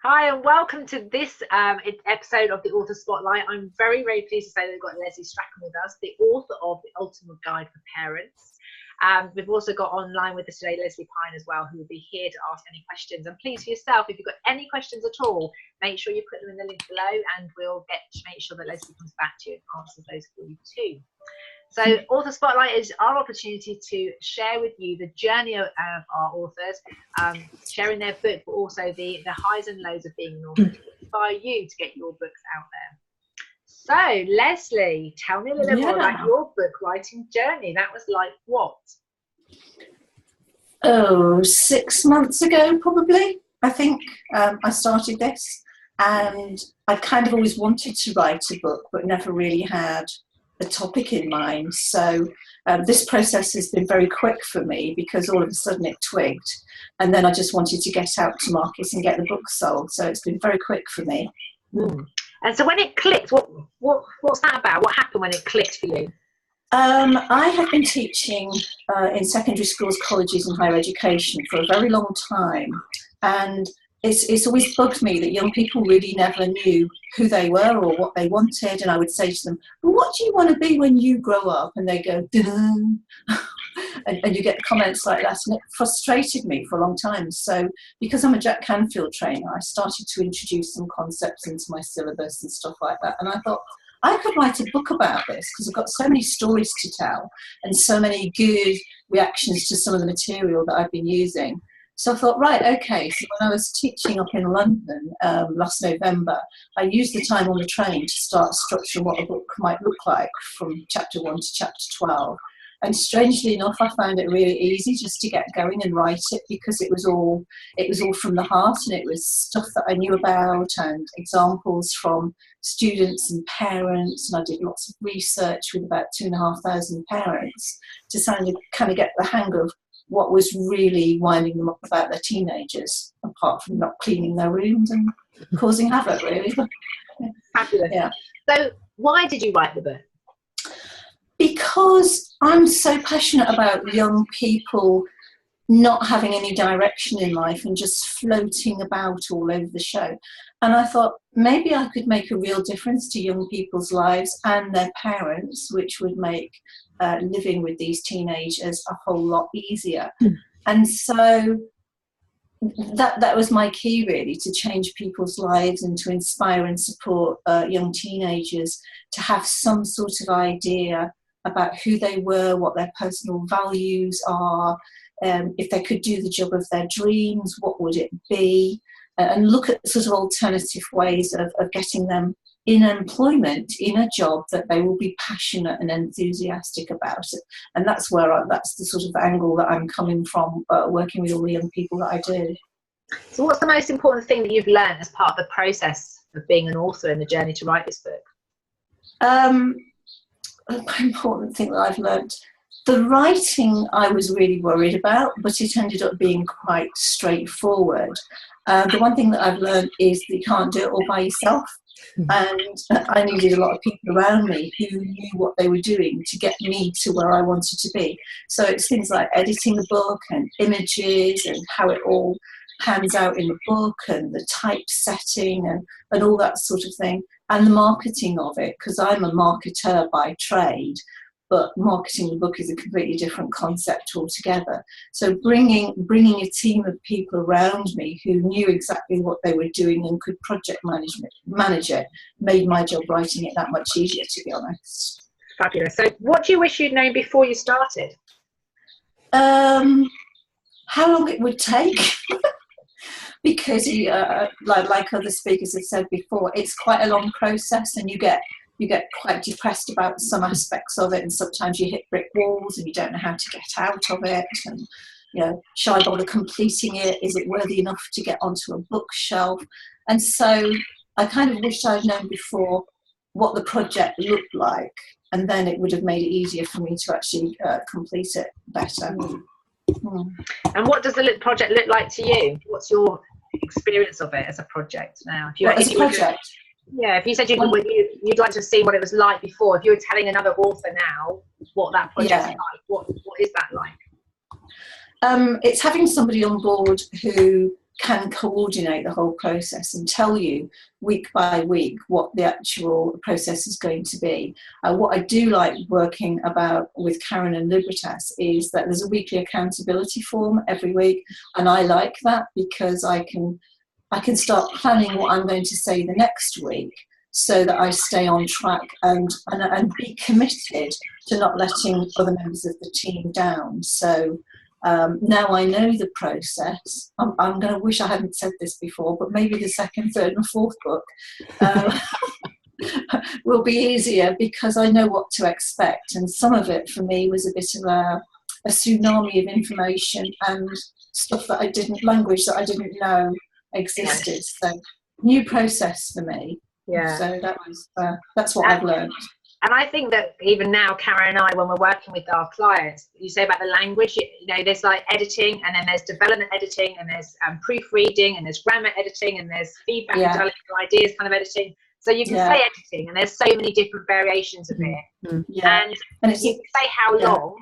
Hi and welcome to this episode of the Author Spotlight. I'm very, very pleased to say that we've got Lesley Strachan with us, the author of The Ultimate Guide for Parents. We've also got online with us today Lesley Pine as well, who will be here to ask any questions. And please, for yourself, if you've got any questions at all, make sure you put them in the link below and we'll make sure that Lesley comes back to you and answers those for you too. So Author Spotlight is our opportunity to share with you the journey of our authors, sharing their book, but also the highs and lows of being an author to inspire you to get your books out there. So Lesley, tell me a little more about your book writing journey. That was like what? Oh, 6 months ago, probably, I think. I started this, and I kind of always wanted to write a book, but never really had a topic in mind. So this process has been very quick for me because all of a sudden it twigged, and then I just wanted to get out to market and get the book sold. So it's been very quick for me. And so when it clicked, what's that about? What happened when it clicked for you? I have been teaching in secondary schools, colleges and higher education for a very long time, and it's always bugged me that young people really never knew who they were or what they wanted. And I would say to them, well, what do you want to be when you grow up? And they go, and you get comments like that. And it frustrated me for a long time. So because I'm a Jack Canfield trainer, I started to introduce some concepts into my syllabus and stuff like that. And I thought, I could write a book about this because I've got so many stories to tell and so many good reactions to some of the material that I've been using. So I thought, right, okay, so when I was teaching up in London last November, I used the time on the train to start structuring what a book might look like from chapter 1 to chapter 12. And strangely enough, I found it really easy just to get going and write it because it was all from the heart, and it was stuff that I knew about and examples from students and parents. And I did lots of research with about 2,500 parents to kind of get the hang of what was really winding them up about their teenagers, apart from not cleaning their rooms and causing havoc, really. Fabulous. Yeah. So why did you write the book? Because I'm so passionate about young people not having any direction in life and just floating about all over the show. And I thought maybe I could make a real difference to young people's lives and their parents, which would make living with these teenagers a whole lot easier. And so that was my key, really, to change people's lives and to inspire and support young teenagers to have some sort of idea about who they were, what their personal values are, if they could do the job of their dreams, what would it be, and look at sort of alternative ways of getting them in employment, in a job that they will be passionate and enthusiastic about. And that's that's the sort of angle that I'm coming from, working with all the young people that I do. So what's the most important thing that you've learned as part of the process of being an author in the journey to write this book? The important thing that I've learned, the writing I was really worried about, but it ended up being quite straightforward. The one thing that I've learned is that you can't do it all by yourself. And I needed a lot of people around me who knew what they were doing to get me to where I wanted to be. So it's things like editing the book and images and how it all pans out in the book and the typesetting and all that sort of thing, and the marketing of it, because I'm a marketer by trade, but marketing the book is a completely different concept altogether. So bringing a team of people around me who knew exactly what they were doing and could project manage it made my job writing it that much easier, to be honest. Fabulous. So what do you wish you'd known before you started? How long it would take. Because like other speakers have said before, it's quite a long process, and you get quite depressed about some aspects of it, and sometimes you hit brick walls and you don't know how to get out of it, and shall I bother completing it? Is it worthy enough to get onto a bookshelf? And so I kind of wished I'd known before what the project looked like, and then it would have made it easier for me to actually complete it better. And what does the project look like to you? What's your experience of it as a project now? As a project? Yeah, if you said you'd like to see what it was like before, if you were telling another author now what that project's like, what is that like? It's having somebody on board who can coordinate the whole process and tell you week by week what the actual process is going to be. What I do like working about with Karen and Librotas is that there's a weekly accountability form every week, and I like that because I can start planning what I'm going to say the next week, so that I stay on track and be committed to not letting other members of the team down. So now I know the process. I'm going to wish I hadn't said this before, but maybe the second, third and fourth book will be easier because I know what to expect. And some of it for me was a bit of a tsunami of information and stuff language that I didn't know existed. So new process for me. Yeah. So that's what I've learned. And I think that even now, Karen and I, when we're working with our clients, you say about the language, there's like editing, and then there's development editing, and there's proofreading, and there's grammar editing, and there's feedback and developing ideas kind of editing. So you can say editing, and there's so many different variations of it. Yeah. And you can say how long,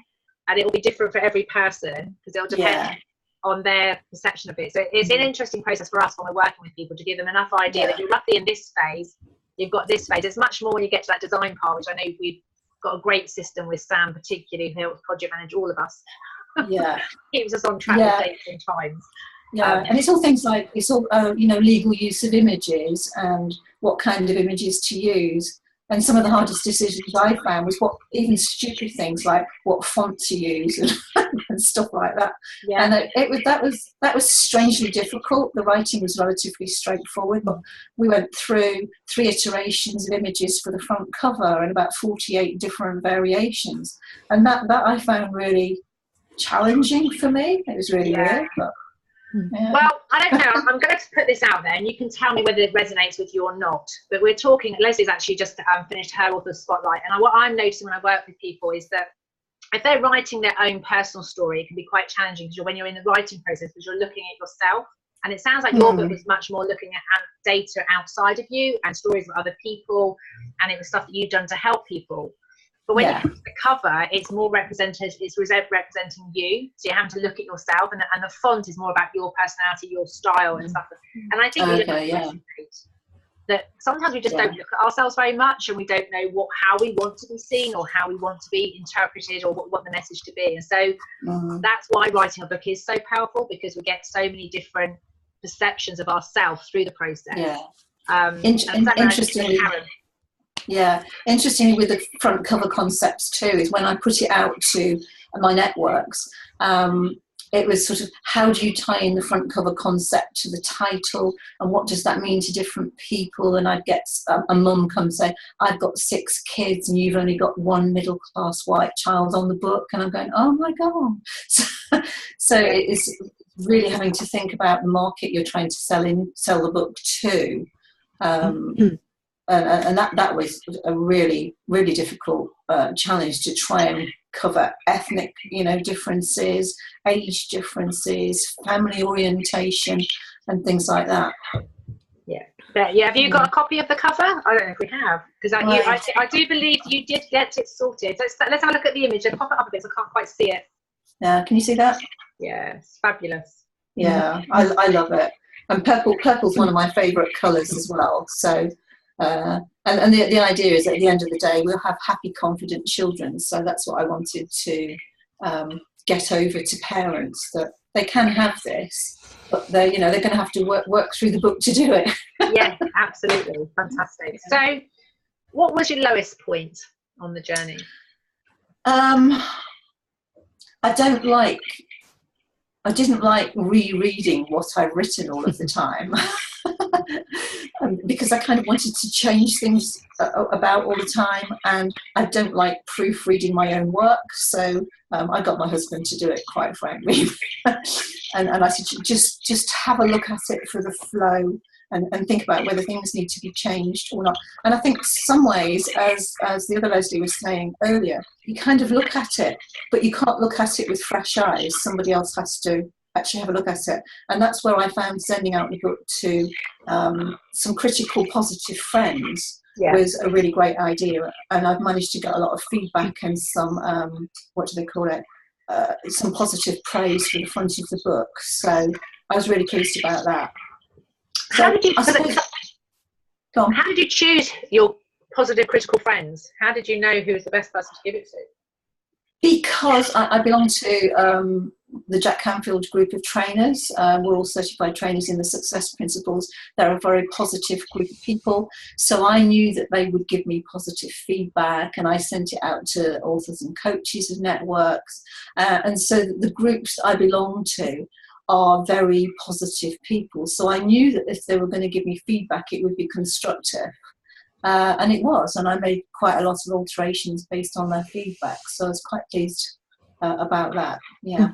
and it will be different for every person because it'll depend on their perception of it. So it's an interesting process for us when we're working with people to give them enough idea that you're roughly in this phase. You've got this phase. It's much more when you get to that design part, which I know we've got a great system with Sam, particularly, who helps project manage all of us. Yeah. Keeps us on track with dates and times. Yeah, and it's all things like, legal use of images and what kind of images to use. And some of the hardest decisions I found was even stupid things like what font to use and stuff like that. Yeah. And that was strangely difficult. The writing was relatively straightforward, but we went through 3 iterations of images for the front cover and about 48 different variations. And that I found really challenging for me. It was really weird, but well, I don't know. I'm going to put this out there, and you can tell me whether it resonates with you or not. But we're talking. Leslie's actually just finished her author spotlight, and what I'm noticing when I work with people is that if they're writing their own personal story, it can be quite challenging because when you're in the writing process, because you're looking at yourself. And it sounds like your book was much more looking at data outside of you and stories of other people, and it was stuff that you'd done to help people. But when you come to the cover, it's more represented, it's representing you. So you're having to look at yourself, and the font is more about your personality, your style and stuff. And I think that sometimes we just don't look at ourselves very much, and we don't know how we want to be seen or how we want to be interpreted or what the message to be. And so that's why writing a book is so powerful, because we get so many different perceptions of ourselves through the process. Interestingly. Yeah, interestingly with the front cover concepts too, is when I put it out to my networks, it was sort of, how do you tie in the front cover concept to the title, and what does that mean to different people? And I'd get a mum come say, I've got 6 kids and you've only got 1 middle class white child on the book, and I'm going, oh my God. So it's really having to think about the market you're trying to sell the book to. And that was a really, really difficult challenge, to try and cover ethnic, differences, age differences, family orientation, and things like that. Yeah. Have you got a copy of the cover? I don't know if we have, because I do believe you did get it sorted. Let's have a look at the image. I'll pop it up a bit, so I can't quite see it. Yeah, can you see that? Yeah, it's fabulous. Yeah, I love it. And purple's one of my favourite colours as well. So. And the idea is, at the end of the day, we'll have happy, confident children. So that's what I wanted to get over to parents, that they can have this, but they're going to have to work through the book to do it. Yeah, absolutely, fantastic. So, what was your lowest point on the journey? I didn't like rereading what I've written all of the time. Because I kind of wanted to change things about all the time, and I don't like proofreading my own work, so I got my husband to do it, quite frankly. and I said, just have a look at it for the flow, and think about whether things need to be changed or not. And I think some ways, as the other Lesley was saying earlier, you kind of look at it, but you can't look at it with fresh eyes. Somebody else has to actually have a look at it. And that's where I found sending out the book to some critical, positive friends was a really great idea. And I've managed to get a lot of feedback and some, what do they call it? Some positive praise for the front of the book. So I was really pleased about that. So, How did you? Go on. How did you choose your positive critical friends? How did you know who was the best person to give it to? Because I belong to the Jack Canfield group of trainers. We're all certified trainers in the Success Principles. They're a very positive group of people. So I knew that they would give me positive feedback, and I sent it out to authors and coaches of networks. And so the groups I belong to are very positive people. So I knew that if they were going to give me feedback, it would be constructive. And it was, and I made quite a lot of alterations based on their feedback. So I was quite pleased about that. Yeah.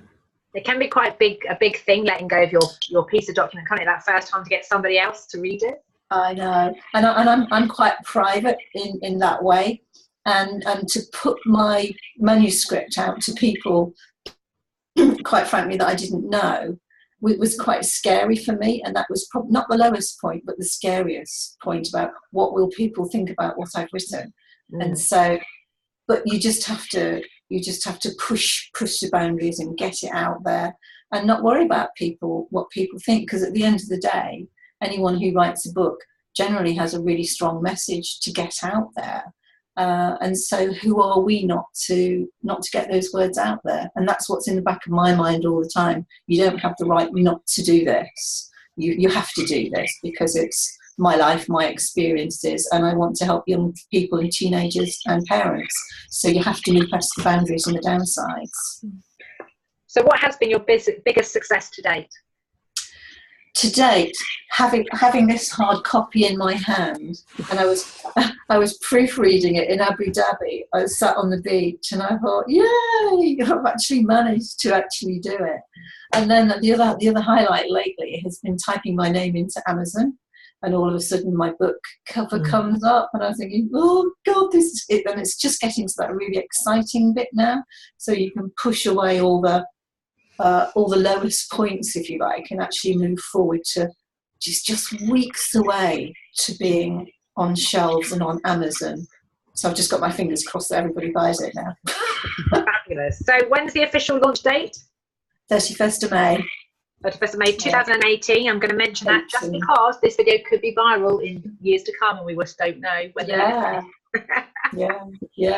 It can be quite a big thing, letting go of your piece of document, can't it? That first time to get somebody else to read it. I know, and I'm quite private in that way, and to put my manuscript out to people, quite frankly, that I didn't know, was quite scary for me, and that was probably not the lowest point, but the scariest point about what will people think about what I've written. And so, but you just have to push the boundaries and get it out there, and not worry about what people think, because at the end of the day, anyone who writes a book generally has a really strong message to get out there. And so who are we not to get those words out there? And that's what's in the back of my mind all the time. You don't have the right not to do this. You have to do this because it's my life, my experiences, and I want to help young people and teenagers and parents. So you have to move past the boundaries and the downsides. So what has been your biggest success to date? To date, having this hard copy in my hand, and I was proofreading it in Abu Dhabi. I was sat on the beach, and I thought, "Yay! I've actually managed to actually do it." And then the other highlight lately has been typing my name into Amazon, and all of a sudden my book cover comes up, and I'm thinking, "Oh God, this is it!" And it's just getting to that really exciting bit now, so you can push away all the lowest points, if you like, and actually move forward to just weeks away to being on shelves and on Amazon. So I've just got my fingers crossed that everybody buys it now. Fabulous. So when's the official launch date? 31st of May. 31st of May 2018. I'm going to mention that just because this video could be viral in years to come, and we just don't know whether. Yeah.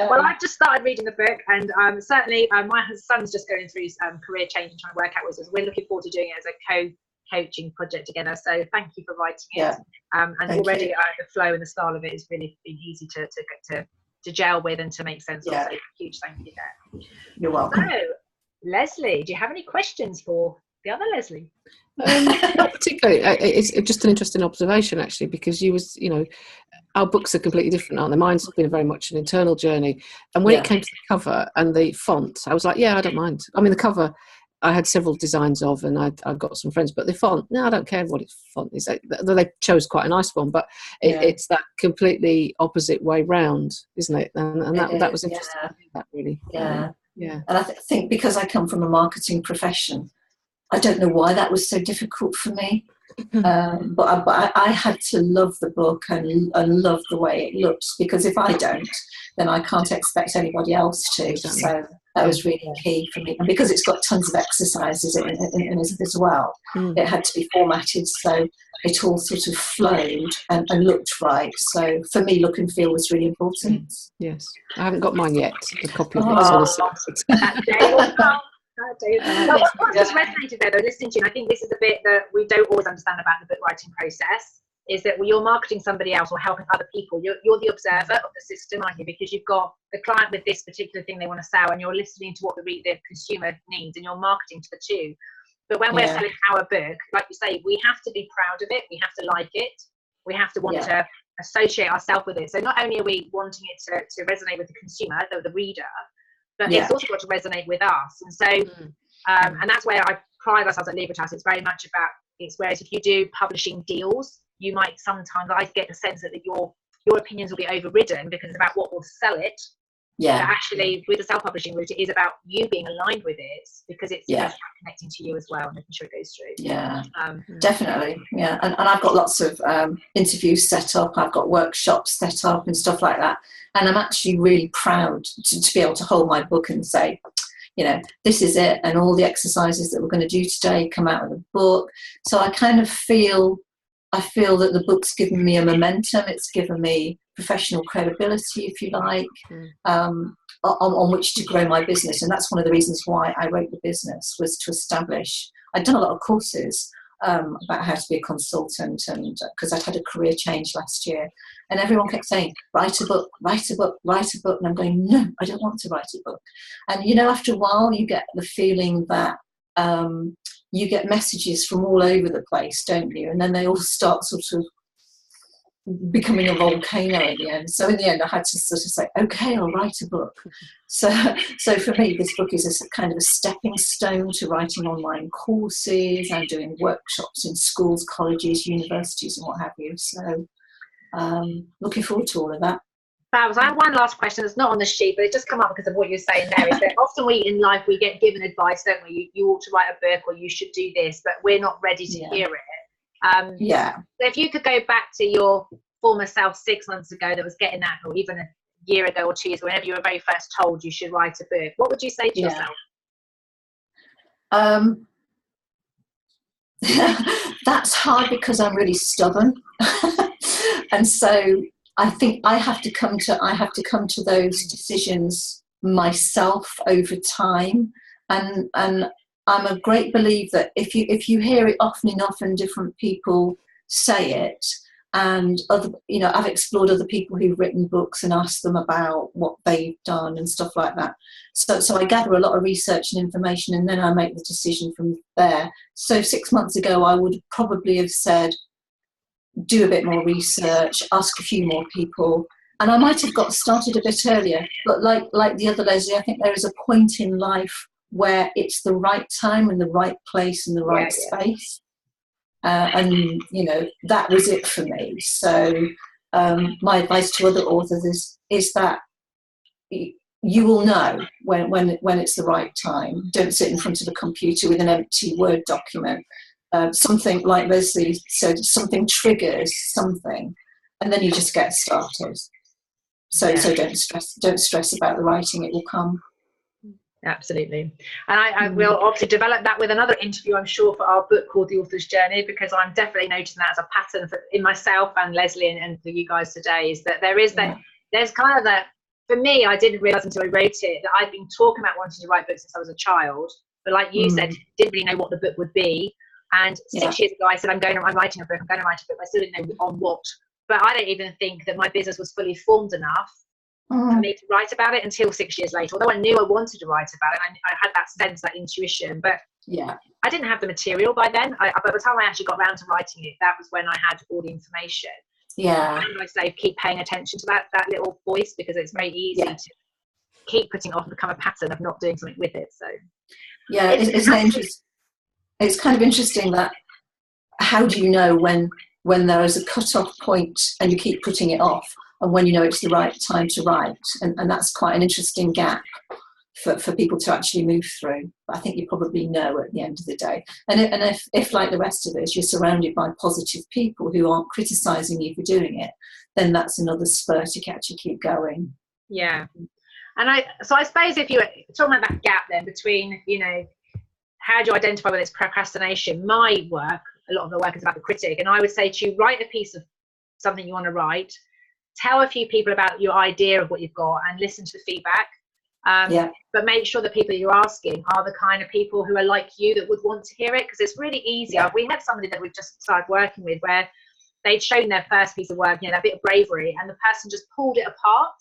Well, I've just started reading the book, and certainly my son's just going through his career change and trying to work out with us. We're looking forward to doing it as a co-coaching project together. So thank you for writing it. And already the flow and the style of it has really been easy to gel with and to make sense of. So huge thank you there. You're welcome. So, Lesley, do you have any questions for the other Lesley? Not particularly. It's just an interesting observation, actually, because our books are completely different, aren't they? Mine's been very much an internal journey. And when it came to the cover and the font, I was like, I don't mind. I mean, the cover, I had several designs of, and I've got some friends, but the font, no, I don't care what its font is. They chose quite a nice one, but it's that completely opposite way round, isn't it? And that was interesting. That really. Yeah. And I think because I come from a marketing profession, I don't know why that was so difficult for me, but I had to love the book and love the way it looks, because if I don't, then I can't expect anybody else to. Exactly. So that was really key for me. And because it's got tons of exercises in it as well, it had to be formatted so it all sort of flowed and looked right. So for me, look and feel was really important. Yes. I haven't got mine yet, the copy of it. Well, what just resonated there, though, listening to you, and I think this is a bit that we don't always understand about the book writing process, is that when you're marketing somebody else or helping other people, you're the observer of the system, aren't you? Because you've got the client with this particular thing they want to sell, and you're listening to what the consumer needs, and you're marketing to the two. But when we're selling our book, like you say, we have to be proud of it, we have to like it, we have to want to associate ourselves with it. So not only are we wanting it to resonate with the consumer, the reader, but it's also got to resonate with us. And so, and that's where I pride ourselves at Librotas. It's very much about, whereas if you do publishing deals, you might sometimes, I get the sense that your opinions will be overridden because it's about what will sell it. But actually, with the self-publishing route, it is about you being aligned with it, because it's about connecting to you as well and making sure it goes through. Definitely. And I've got lots of interviews set up. I've got workshops set up and stuff like that. And I'm actually really proud to be able to hold my book and say, you know, this is it, and all the exercises that we're going to do today come out of the book. So I kind of feel that the book's given me a momentum. It's given me professional credibility, if you like, on which to grow my business. And that's one of the reasons why I wrote the business, was to establish. I'd done a lot of courses about how to be a consultant, and because I'd had a career change last year, and everyone kept saying, write a book, write a book, write a book. And I'm going, no, I don't want to write a book. And, you know, after a while, you get the feeling that you get messages from all over the place, don't you? And then they all start sort of becoming a volcano at the end. So in the end, I had to sort of say, okay, I'll write a book. So for me, this book is a kind of a stepping stone to writing online courses and doing workshops in schools, colleges, universities, and what have you. So looking forward to all of that. Fabs, I have one last question that's not on the sheet, but it just come up because of what you're saying there, is that often we in life, we get given advice, don't we? You ought to write a book, or you should do this, but we're not ready to hear it. So if you could go back to your former self 6 months ago that was getting that, or even a year ago or 2 years ago, whenever you were very first told you should write a book, what would you say to yourself? That's hard because I'm really stubborn. And so I think I have to come to those decisions myself over time, and I'm a great believer that if you hear it often enough and different people say it, and other, you know, I've explored other people who've written books and asked them about what they've done and stuff like that. So I gather a lot of research and information, and then I make the decision from there. So 6 months ago, I would probably have said, do a bit more research, ask a few more people, and I might have got started a bit earlier. But like the other Lesley, I think there is a point in life where it's the right time and the right place and the right space. And, you know, that was it for me. So my advice to other authors is that you will know when it's the right time. Don't sit in front of a computer with an empty Word document. Something, like Lesley said, something triggers something, and then you just get started. So don't stress about the writing, it will come. Absolutely. And I will obviously develop that with another interview, I'm sure, for our book called The Author's Journey, because I'm definitely noticing that as a pattern in myself and Lesley and for you guys today, is that there is that, there's kind of that, for me, I didn't realise until I wrote it that I'd been talking about wanting to write books since I was a child, but like you said, didn't really know what the book would be. And 6 years ago, I said, I'm writing a book, I still didn't know on what. But I don't even think that my business was fully formed enough for me to write about it until 6 years later. Although I knew I wanted to write about it, I had that sense, that intuition, but I didn't have the material by then. By the time I actually got around to writing it, that was when I had all the information. And I say, keep paying attention to that little voice, because it's very easy to keep putting it off and become a pattern of not doing something with it. So it's kind of interesting that, how do you know when there is a cut-off point and you keep putting it off, and when you know it's the right time to write? And that's quite an interesting gap for people to actually move through. But I think you probably know at the end of the day. And if like the rest of us, you're surrounded by positive people who aren't criticising you for doing it, then that's another spur to actually keep going. Yeah. And I suppose if you were talking about that gap then between, you know, how do you identify whether it's procrastination? My work, a lot of the work is about the critic. And I would say to you, write a piece of something you want to write, tell a few people about your idea of what you've got, and listen to the feedback. But make sure the people you're asking are the kind of people who are like you, that would want to hear it, because it's really easy. We had somebody that we've just started working with where they'd shown their first piece of work, you know, a bit of bravery, and the person just pulled it apart.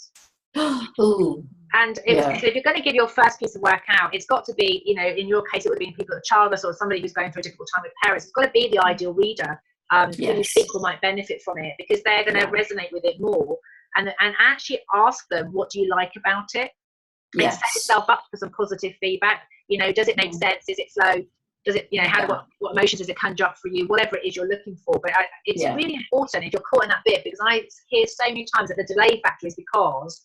And it was, so if you're going to give your first piece of work out, it's got to be, you know, in your case it would be people that are childless, or somebody who's going through a difficult time with parents. It's got to be the ideal reader who people might benefit from it, because they're going to resonate with it more. And actually ask them, what do you like about it? And set yourself up for some positive feedback. You know, does it make sense? Is it flow? Does it, you know, what emotions does it conjure up for you? Whatever it is you're looking for. But it's really important if you're caught in that bit, because I hear so many times that the delay factor is because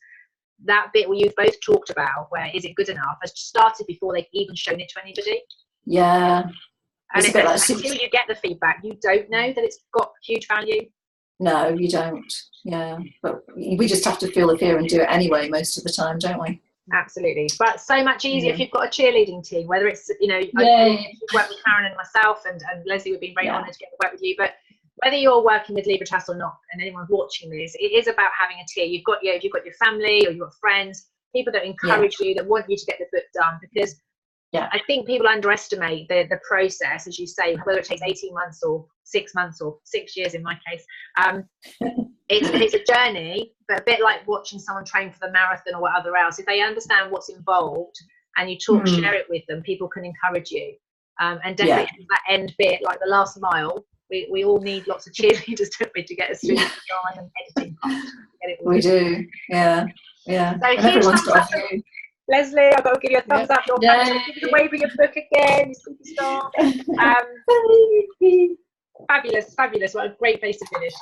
that bit where you've both talked about, where is it good enough, has started before they've even shown it to anybody. And until you get the feedback, you don't know that it's got huge value. No, you don't. But we just have to feel the fear and do it anyway most of the time, don't we? Absolutely, but so much easier if you've got a cheerleading team. Whether it's I work with Karen and myself, and Lesley, we've been very honoured to get to work with you. But whether you're working with Librotas or not, and anyone's watching this, it is about having a team. You've got your family, or you've got friends, people that encourage you, that want you to get the book done. Because I think people underestimate the process, as you say, whether it takes 18 months or 6 months or 6 years in my case. It's a journey, but a bit like watching someone train for the marathon or whatever else. If they understand what's involved and you share it with them, people can encourage you. And definitely that end bit, like the last mile, we all need lots of cheerleaders to get us through the design and editing part. We do, yeah. So and everyone's got a view. Lesley, I've got to give you a thumbs up. Give you away with your book again, you superstar. Fabulous. What a great place to finish.